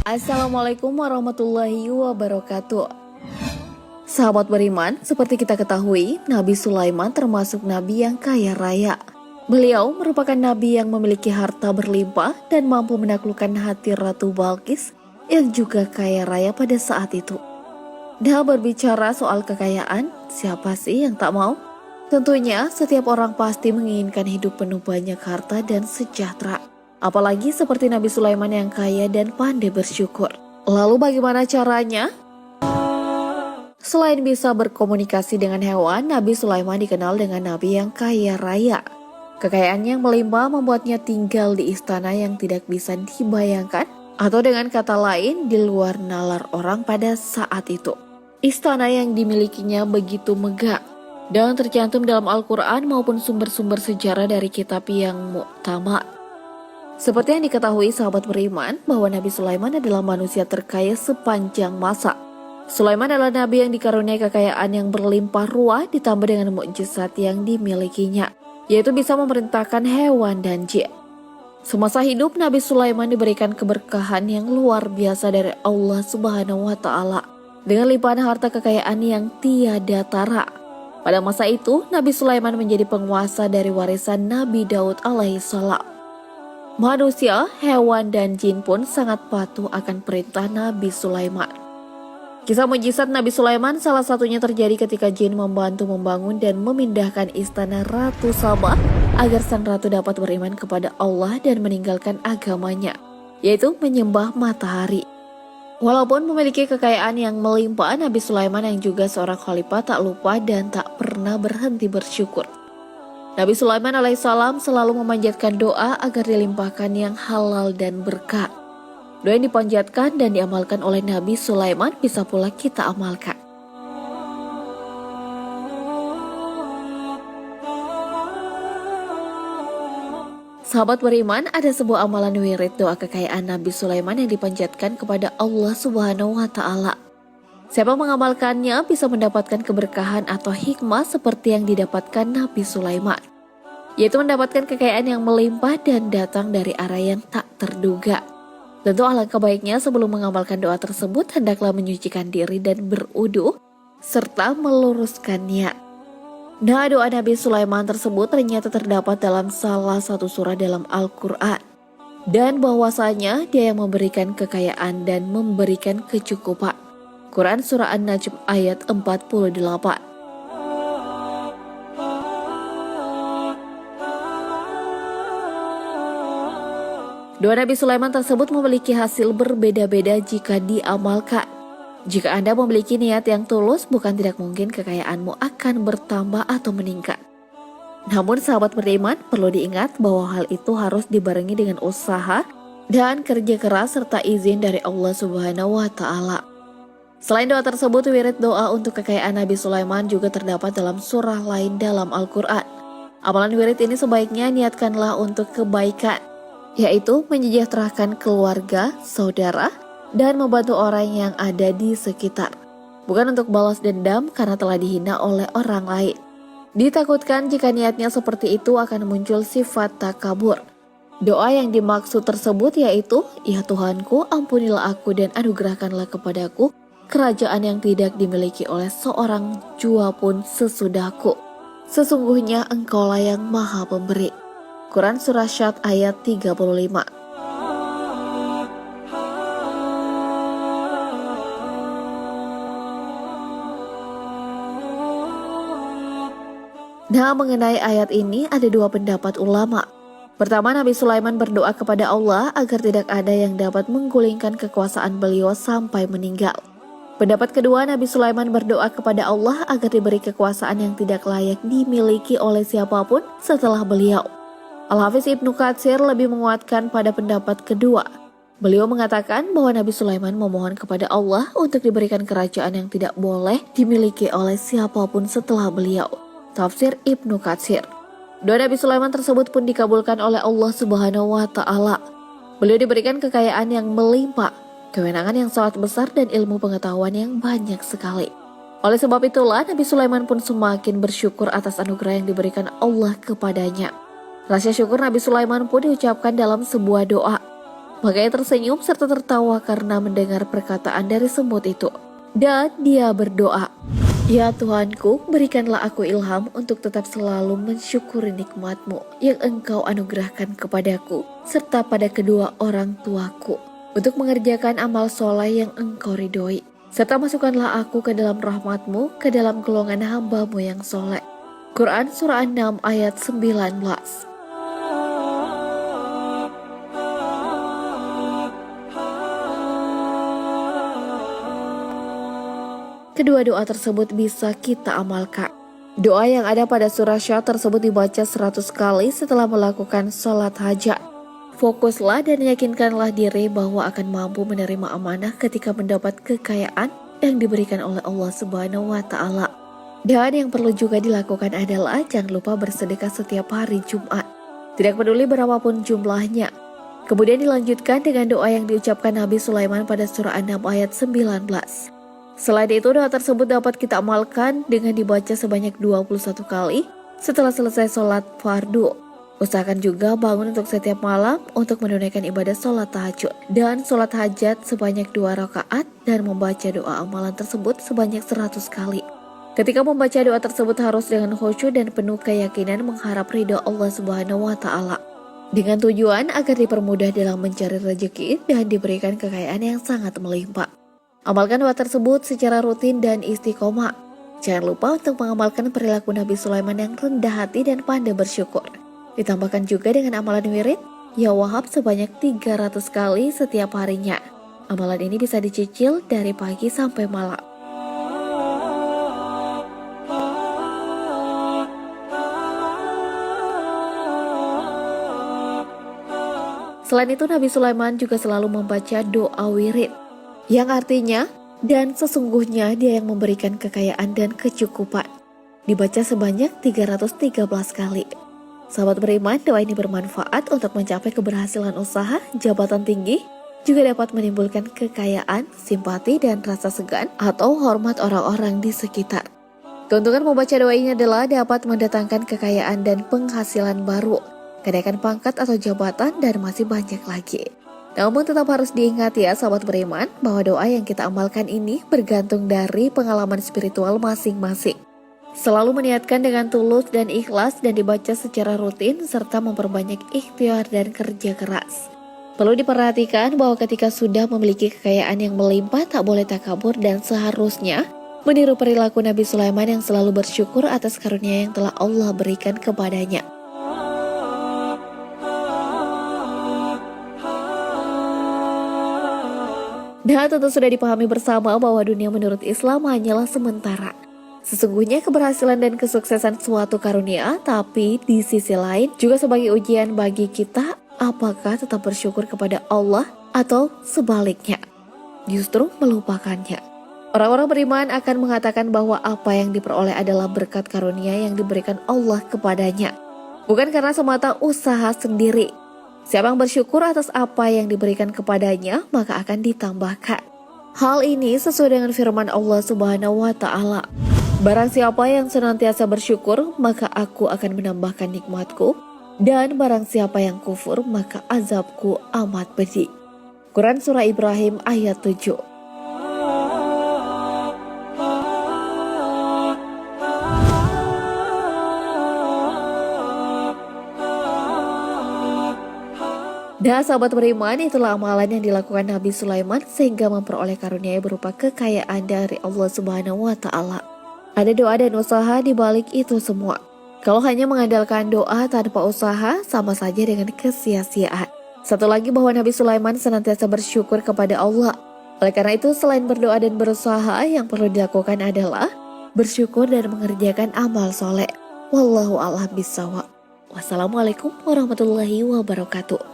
Assalamualaikum warahmatullahi wabarakatuh. Sahabat beriman, seperti kita ketahui, Nabi Sulaiman termasuk nabi yang kaya raya. Beliau merupakan nabi yang memiliki harta berlimpah dan mampu menaklukkan hati Ratu Balqis yang juga kaya raya pada saat itu. Nah, berbicara soal kekayaan, siapa sih yang tak mau? Tentunya setiap orang pasti menginginkan hidup penuh banyak harta dan sejahtera. Apalagi seperti Nabi Sulaiman yang kaya dan pandai bersyukur. Lalu bagaimana caranya? Selain bisa berkomunikasi dengan hewan, Nabi Sulaiman dikenal dengan nabi yang kaya raya. Kekayaan yang melimpah membuatnya tinggal di istana yang tidak bisa dibayangkan, atau dengan kata lain, di luar nalar orang pada saat itu. Istana yang dimilikinya begitu megah, dan tercantum dalam Al-Quran maupun sumber-sumber sejarah dari kitab yang mu'tamad. Seperti yang diketahui sahabat beriman, bahwa Nabi Sulaiman adalah manusia terkaya sepanjang masa. Sulaiman adalah nabi yang dikaruniai kekayaan yang berlimpah ruah ditambah dengan mukjizat yang dimilikinya, yaitu bisa memerintahkan hewan dan jin. Semasa hidup, Nabi Sulaiman diberikan keberkahan yang luar biasa dari Allah Subhanahu wa Ta'ala, dengan limpahan harta kekayaan yang tiada tara. Pada masa itu, Nabi Sulaiman menjadi penguasa dari warisan Nabi Daud alaihissalam. Manusia, hewan, dan jin pun sangat patuh akan perintah Nabi Sulaiman. Kisah mukjizat Nabi Sulaiman salah satunya terjadi ketika jin membantu membangun dan memindahkan istana Ratu Sabah agar sang ratu dapat beriman kepada Allah dan meninggalkan agamanya, yaitu menyembah matahari. Walaupun memiliki kekayaan yang melimpah, Nabi Sulaiman yang juga seorang khalifah tak lupa dan tak pernah berhenti bersyukur. Nabi Sulaiman alaihissalam selalu memanjatkan doa agar dilimpahkan yang halal dan berkah. Doa yang dipanjatkan dan diamalkan oleh Nabi Sulaiman bisa pula kita amalkan. Sahabat beriman, ada sebuah amalan wirid doa kekayaan Nabi Sulaiman yang dipanjatkan kepada Allah Subhanahu wa Ta'ala. Siapa mengamalkannya bisa mendapatkan keberkahan atau hikmah seperti yang didapatkan Nabi Sulaiman, yaitu mendapatkan kekayaan yang melimpah dan datang dari arah yang tak terduga. Tentu alangkah baiknya sebelum mengamalkan doa tersebut hendaklah menyucikan diri dan berudu serta meluruskan niat. Nah, doa Nabi Sulaiman tersebut ternyata terdapat dalam salah satu surah dalam Al-Quran, dan bahwasanya dia yang memberikan kekayaan dan memberikan kecukupan. Quran Surah An-Najm ayat 48. Doa Nabi Sulaiman tersebut memiliki hasil berbeda-beda jika diamalkan. Jika Anda memiliki niat yang tulus, bukan tidak mungkin kekayaanmu akan bertambah atau meningkat. Namun sahabat beriman, perlu diingat bahwa hal itu harus dibarengi dengan usaha dan kerja keras serta izin dari Allah Subhanahu wa Ta'ala. Selain doa tersebut, wirid doa untuk kekayaan Nabi Sulaiman juga terdapat dalam surah lain dalam Al-Quran. Amalan wirid ini sebaiknya niatkanlah untuk kebaikan, yaitu menyejahterakan keluarga, saudara, dan membantu orang yang ada di sekitar. Bukan untuk balas dendam karena telah dihina oleh orang lain. Ditakutkan jika niatnya seperti itu akan muncul sifat takabur. Doa yang dimaksud tersebut yaitu, "Ya Tuhanku, ampunilah aku dan anugerahkanlah kepadaku kerajaan yang tidak dimiliki oleh seorang jua pun sesudahku. Sesungguhnya Engkaulah yang Maha Pemberi." Quran Surah Syad ayat 35. Nah, mengenai ayat ini ada dua pendapat ulama. Pertama, Nabi Sulaiman berdoa kepada Allah agar tidak ada yang dapat menggulingkan kekuasaan beliau sampai meninggal. Pendapat kedua, Nabi Sulaiman berdoa kepada Allah agar diberi kekuasaan yang tidak layak dimiliki oleh siapapun setelah beliau. Al-Hafiz Ibnu Katsir lebih menguatkan pada pendapat kedua. Beliau mengatakan bahwa Nabi Sulaiman memohon kepada Allah untuk diberikan kerajaan yang tidak boleh dimiliki oleh siapapun setelah beliau. Tafsir Ibnu Katsir. Doa Nabi Sulaiman tersebut pun dikabulkan oleh Allah Subhanahu wa Ta'ala. Beliau diberikan kekayaan yang melimpah, kewenangan yang sangat besar, dan ilmu pengetahuan yang banyak sekali. Oleh sebab itulah Nabi Sulaiman pun semakin bersyukur atas anugerah yang diberikan Allah kepadanya. Rasa syukur Nabi Sulaiman pun diucapkan dalam sebuah doa. Maka ia tersenyum serta tertawa karena mendengar perkataan dari semut itu. Dan dia berdoa, "Ya Tuhanku, berikanlah aku ilham untuk tetap selalu mensyukuri nikmat-Mu yang Engkau anugerahkan kepadaku, serta pada kedua orang tuaku, untuk mengerjakan amal soleh yang Engkau ridhoi. Serta masukkanlah aku ke dalam rahmat-Mu, ke dalam golongan hamba-Mu yang soleh." Quran Surah 6 ayat 19. Kedua doa tersebut bisa kita amalkan. Doa yang ada pada surah Syah tersebut dibaca 100 kali setelah melakukan sholat hajat. Fokuslah dan yakinkanlah diri bahwa akan mampu menerima amanah ketika mendapat kekayaan yang diberikan oleh Allah Subhanahu wa Ta'ala. Dan yang perlu juga dilakukan adalah jangan lupa bersedekah setiap hari Jumat, tidak peduli berapapun jumlahnya. Kemudian dilanjutkan dengan doa yang diucapkan Nabi Sulaiman pada surah 6 ayat 19. Selain itu, doa tersebut dapat kita amalkan dengan dibaca sebanyak 21 kali setelah selesai sholat fardu. Usahakan juga bangun untuk setiap malam untuk menunaikan ibadah sholat tahajud dan sholat hajat sebanyak 2 rakaat dan membaca doa amalan tersebut sebanyak 100 kali. Ketika membaca doa tersebut harus dengan khusyuk dan penuh keyakinan mengharap ridho Allah Subhanahu wa Ta'ala, dengan tujuan agar dipermudah dalam mencari rezeki dan diberikan kekayaan yang sangat melimpah. Amalkan doa tersebut secara rutin dan istiqomah. Jangan lupa untuk mengamalkan perilaku Nabi Sulaiman yang rendah hati dan pandai bersyukur. Ditambahkan juga dengan amalan wirid, Ya Wahab sebanyak 300 kali setiap harinya. Amalan ini bisa dicicil dari pagi sampai malam. Selain itu, Nabi Sulaiman juga selalu membaca doa wirid, yang artinya, dan sesungguhnya dia yang memberikan kekayaan dan kecukupan. Dibaca sebanyak 313 kali. Sahabat beriman, doa ini bermanfaat untuk mencapai keberhasilan usaha, jabatan tinggi, juga dapat menimbulkan kekayaan, simpati, dan rasa segan atau hormat orang-orang di sekitar. Keuntungan membaca doa ini adalah dapat mendatangkan kekayaan dan penghasilan baru, kenaikan pangkat atau jabatan, dan masih banyak lagi. Namun tetap harus diingat ya sahabat beriman, bahwa doa yang kita amalkan ini bergantung dari pengalaman spiritual masing-masing. Selalu meniatkan dengan tulus dan ikhlas dan dibaca secara rutin serta memperbanyak ikhtiar dan kerja keras. Perlu diperhatikan bahwa ketika sudah memiliki kekayaan yang melimpah tak boleh takabur dan seharusnya meniru perilaku Nabi Sulaiman yang selalu bersyukur atas karunia yang telah Allah berikan kepadanya. Dan tentu sudah dipahami bersama bahwa dunia menurut Islam hanyalah sementara. Sesungguhnya keberhasilan dan kesuksesan suatu karunia, tapi di sisi lain juga sebagai ujian bagi kita apakah tetap bersyukur kepada Allah atau sebaliknya, justru melupakannya. Orang-orang beriman akan mengatakan bahwa apa yang diperoleh adalah berkat karunia yang diberikan Allah kepadanya, bukan karena semata usaha sendiri. Siapa yang bersyukur atas apa yang diberikan kepadanya, maka akan ditambahkan. Hal ini sesuai dengan firman Allah Subhanahu wa Ta'ala. Barang siapa yang senantiasa bersyukur, maka aku akan menambahkan nikmatku, dan barang siapa yang kufur, maka azabku amat pedih. Quran Surah Ibrahim ayat 7. Dan sahabat beriman, itulah amalan yang dilakukan Nabi Sulaiman sehingga memperoleh karunia berupa kekayaan dari Allah Subhanahu wa Ta'ala. Ada doa dan usaha di balik itu semua. Kalau hanya mengandalkan doa tanpa usaha, sama saja dengan kesia-siaan. Satu lagi bahwa Nabi Sulaiman senantiasa bersyukur kepada Allah. Oleh karena itu, selain berdoa dan berusaha, yang perlu dilakukan adalah bersyukur dan mengerjakan amal soleh. Wallahu a'lam bishawab. Wassalamualaikum warahmatullahi wabarakatuh.